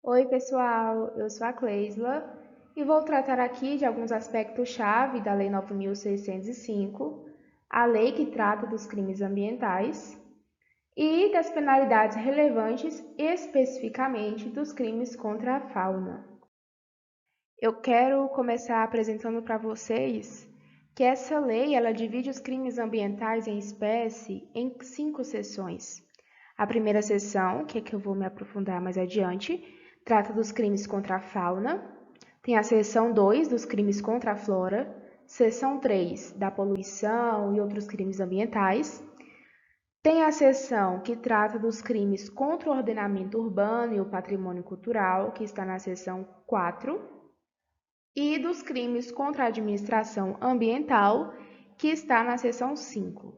Oi, pessoal, eu sou a Cleisla e vou tratar aqui de alguns aspectos-chave da Lei 9.605, a lei que trata dos crimes ambientais, e das penalidades relevantes especificamente dos crimes contra a fauna. Eu quero começar apresentando para vocês que essa lei ela divide os crimes ambientais em espécie em 5 seções. A primeira seção, que é que eu vou me aprofundar mais adiante, trata dos crimes contra a fauna. Tem a seção 2 dos crimes contra a flora, seção 3 da poluição e outros crimes ambientais. Tem a seção que trata dos crimes contra o ordenamento urbano e o patrimônio cultural, que está na seção 4, e dos crimes contra a administração ambiental, que está na seção 5.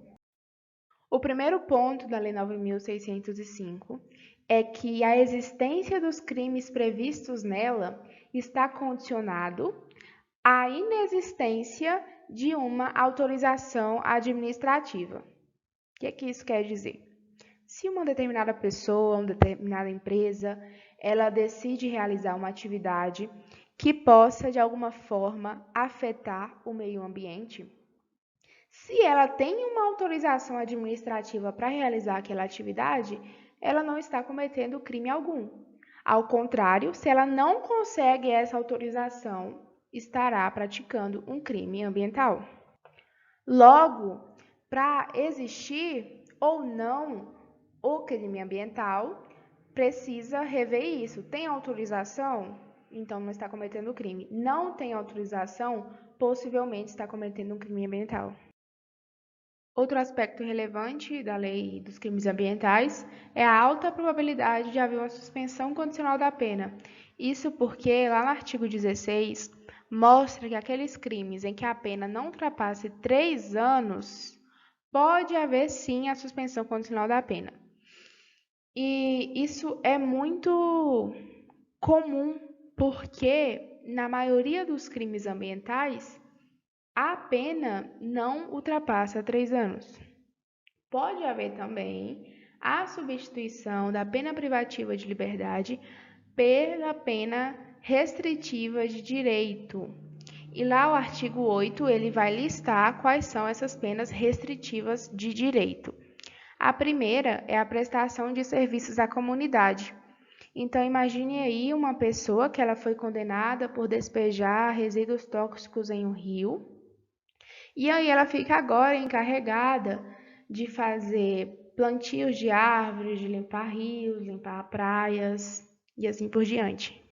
O primeiro ponto da Lei 9.605 é que a existência dos crimes previstos nela está condicionado à inexistência de uma autorização administrativa. O que isso quer dizer? Se uma determinada pessoa, uma determinada empresa, ela decide realizar uma atividade que possa, de alguma forma, afetar o meio ambiente, se ela tem uma autorização administrativa para realizar aquela atividade, ela não está cometendo crime algum. Ao contrário, se ela não consegue essa autorização, estará praticando um crime ambiental. Logo, para existir ou não o crime ambiental, precisa rever isso. Tem autorização? Então não está cometendo crime. Não tem autorização? Possivelmente está cometendo um crime ambiental. Outro aspecto relevante da lei dos crimes ambientais é a alta probabilidade de haver uma suspensão condicional da pena. Isso porque, lá no artigo 16, mostra que aqueles crimes em que a pena não ultrapasse 3 anos, pode haver sim a suspensão condicional da pena. E isso é muito comum porque, na maioria dos crimes ambientais, a pena não ultrapassa 3 anos. Pode haver também a substituição da pena privativa de liberdade pela pena restritiva de direito. E lá o artigo 8, ele vai listar quais são essas penas restritivas de direito. A primeira é a prestação de serviços à comunidade. Então imagine aí uma pessoa que ela foi condenada por despejar resíduos tóxicos em um rio, e aí ela fica agora encarregada de fazer plantios de árvores, de limpar rios, limpar praias e assim por diante.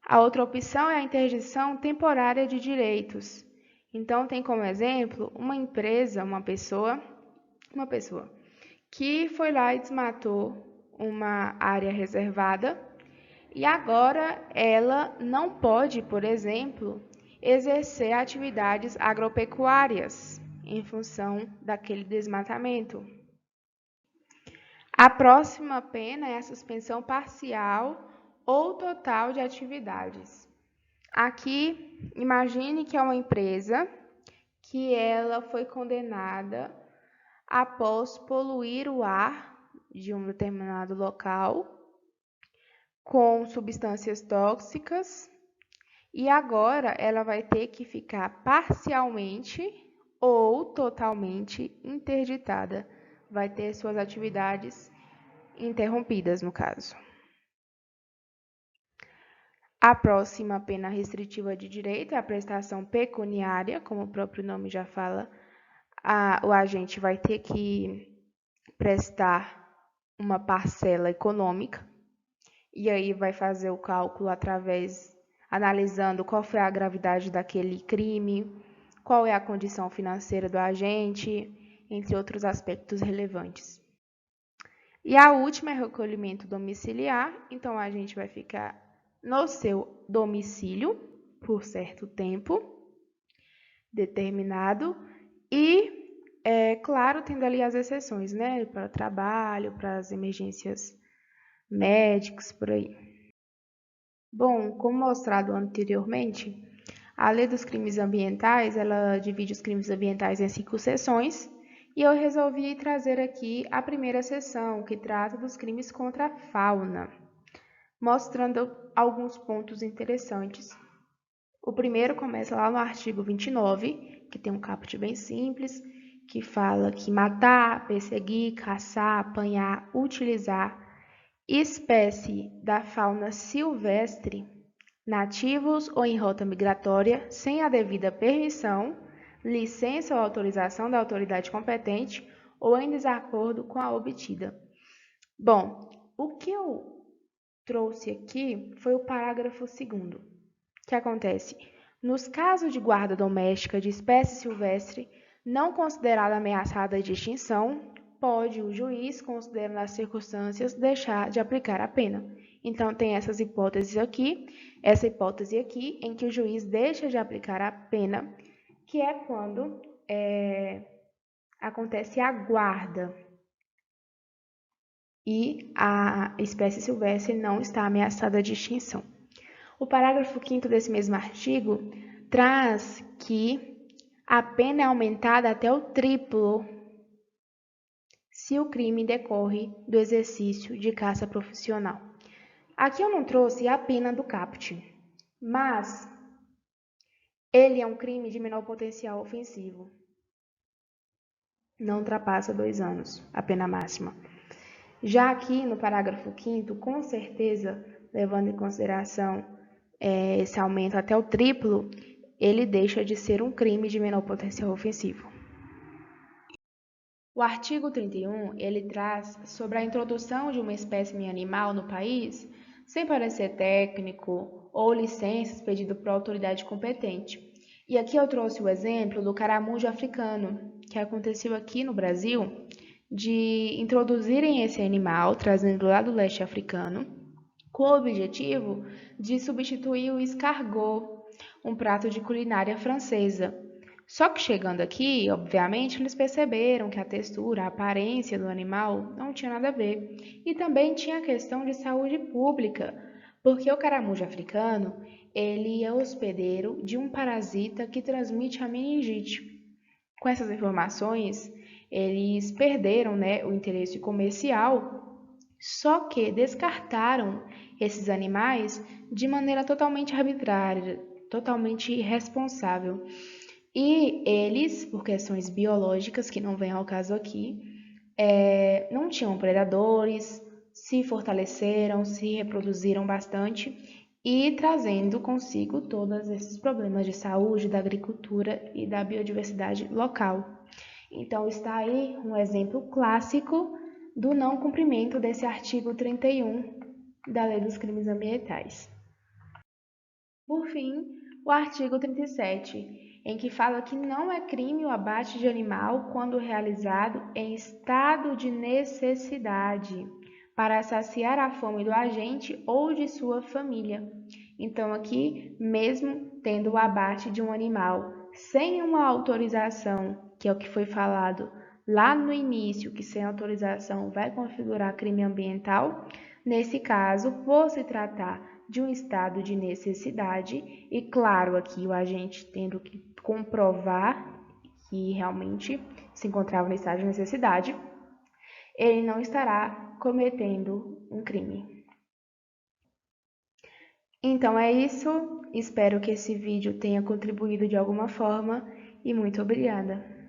A outra opção é a interdição temporária de direitos. Então tem como exemplo uma empresa, uma pessoa que foi lá e desmatou uma área reservada e agora ela não pode, por exemplo, exercer atividades agropecuárias em função daquele desmatamento. A próxima pena é a suspensão parcial ou total de atividades. Aqui, imagine que é uma empresa que ela foi condenada após poluir o ar de um determinado local com substâncias tóxicas e agora ela vai ter que ficar parcialmente ou totalmente interditada. Vai ter suas atividades interrompidas, no caso. A próxima pena restritiva de direito é a prestação pecuniária, como o próprio nome já fala. O agente vai ter que prestar uma parcela econômica e aí vai fazer o cálculo analisando qual foi a gravidade daquele crime, qual é a condição financeira do agente, entre outros aspectos relevantes. E a última é recolhimento domiciliar, então a gente vai ficar no seu domicílio por certo tempo determinado e, claro, tendo ali as exceções, né, para o trabalho, para as emergências médicas, por aí. Bom, como mostrado anteriormente, a Lei dos Crimes Ambientais, ela divide os crimes ambientais em 5 seções, e eu resolvi trazer aqui a primeira seção, que trata dos crimes contra a fauna. mostrando alguns pontos interessantes. O primeiro começa lá no artigo 29, que tem um caput bem simples, que fala que matar, perseguir, caçar, apanhar, utilizar espécie da fauna silvestre, nativos ou em rota migratória, sem a devida permissão, licença ou autorização da autoridade competente ou em desacordo com a obtida. Bom, o que eu trouxe aqui foi o parágrafo 2º. O que acontece? Nos casos de guarda doméstica de espécie silvestre não considerada ameaçada de extinção, pode o juiz, considerando as circunstâncias, deixar de aplicar a pena. Então, tem essas hipóteses aqui, essa hipótese aqui, em que o juiz deixa de aplicar a pena, que é quando acontece a guarda e a espécie silvestre não está ameaçada de extinção. O parágrafo 5º desse mesmo artigo traz que a pena é aumentada até o triplo se o crime decorre do exercício de caça profissional. Aqui eu não trouxe a pena do caput, mas ele é um crime de menor potencial ofensivo. Não ultrapassa 2 anos, a pena máxima. Já aqui no parágrafo 5º, com certeza, levando em consideração esse aumento até o triplo, ele deixa de ser um crime de menor potencial ofensivo. O artigo 31, ele traz sobre a introdução de uma espécime animal no país, sem parecer técnico ou licença expedida por autoridade competente. E aqui eu trouxe o exemplo do caramujo africano, que aconteceu aqui no Brasil, de introduzirem esse animal, trazendo lá do leste africano, com o objetivo de substituir o escargot, um prato de culinária francesa. Só que chegando aqui, obviamente, eles perceberam que a textura, a aparência do animal não tinha nada a ver. E também tinha a questão de saúde pública, porque o caramujo africano, ele é hospedeiro de um parasita que transmite a meningite. Com essas informações, eles perderam, o interesse comercial, só que descartaram esses animais de maneira totalmente arbitrária, totalmente irresponsável. E eles, por questões biológicas, que não vem ao caso aqui, não tinham predadores, se fortaleceram, se reproduziram bastante e trazendo consigo todos esses problemas de saúde, da agricultura e da biodiversidade local. Então, está aí um exemplo clássico do não cumprimento desse artigo 31 da Lei dos Crimes Ambientais. Por fim, o artigo 37, em que fala que não é crime o abate de animal quando realizado em estado de necessidade para saciar a fome do agente ou de sua família. Então, aqui, mesmo tendo o abate de um animal sem uma autorização, que é o que foi falado lá no início, que sem autorização vai configurar crime ambiental, nesse caso, por se tratar de um estado de necessidade, e claro, aqui o agente tendo que comprovar que realmente se encontrava no estado de necessidade, ele não estará cometendo um crime. Então é isso, espero que esse vídeo tenha contribuído de alguma forma e muito obrigada.